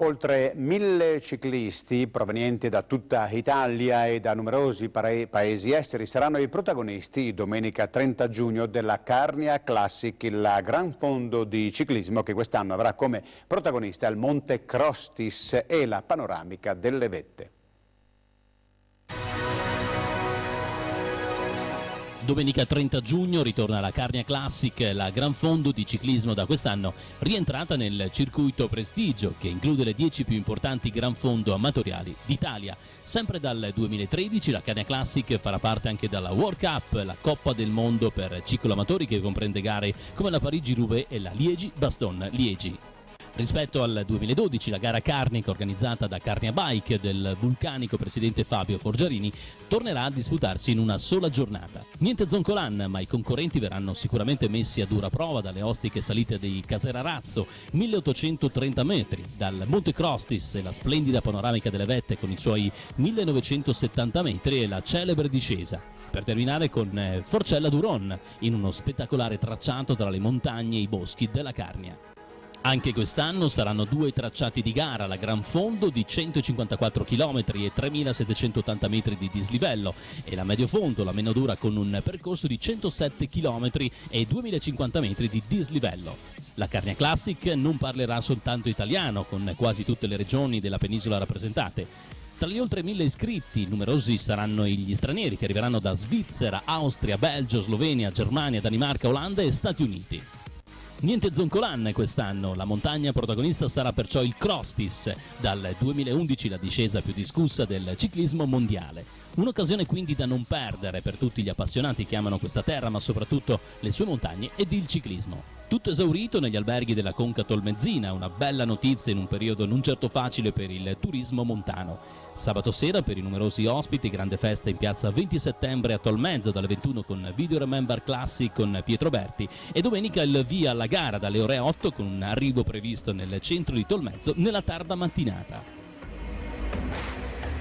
Oltre 1000 ciclisti provenienti da tutta Italia e da numerosi paesi esteri saranno i protagonisti domenica 30 giugno della Carnia Classic, il gran fondo di ciclismo che quest'anno avrà come protagonista il Monte Crostis e la panoramica delle vette. Domenica 30 giugno ritorna la Carnia Classic, la gran fondo di ciclismo da quest'anno rientrata nel circuito Prestigio che include le 10 più importanti gran fondo amatoriali d'Italia. Sempre dal 2013 la Carnia Classic farà parte anche della World Cup, la Coppa del Mondo per cicloamatori che comprende gare come la Parigi-Roubaix e la Liegi-Bastogne-Liegi. Rispetto al 2012 la gara carnica organizzata da Carnia Bike del vulcanico presidente Fabio Forgiarini tornerà a disputarsi in una sola giornata. Niente zoncolan, ma i concorrenti verranno sicuramente messi a dura prova dalle ostiche salite di Caserarazzo, 1830 metri, dal Monte Crostis e la splendida panoramica delle vette con i suoi 1970 metri e la celebre discesa, per terminare con Forcella Duron in uno spettacolare tracciato tra le montagne e i boschi della Carnia. Anche quest'anno saranno 2 tracciati di gara, la gran fondo di 154 km e 3.780 metri di dislivello e la medio fondo, la meno dura, con un percorso di 107 km e 2.050 metri di dislivello. La Carnia Classic non parlerà soltanto italiano, con quasi tutte le regioni della penisola rappresentate. Tra gli oltre 1000 iscritti, numerosi saranno gli stranieri che arriveranno da Svizzera, Austria, Belgio, Slovenia, Germania, Danimarca, Olanda e Stati Uniti. Niente zoncolan quest'anno, la montagna protagonista sarà perciò il Crostis, dal 2011 la discesa più discussa del ciclismo mondiale. Un'occasione quindi da non perdere per tutti gli appassionati che amano questa terra, ma soprattutto le sue montagne ed il ciclismo. Tutto esaurito negli alberghi della Conca Tolmezzina, una bella notizia in un periodo non certo facile per il turismo montano. Sabato sera per i numerosi ospiti grande festa in piazza 20 settembre a Tolmezzo dalle 21 con Video Remember Classic con Pietro Berti e domenica il via alla gara dalle ore 8 con un arrivo previsto nel centro di Tolmezzo nella tarda mattinata.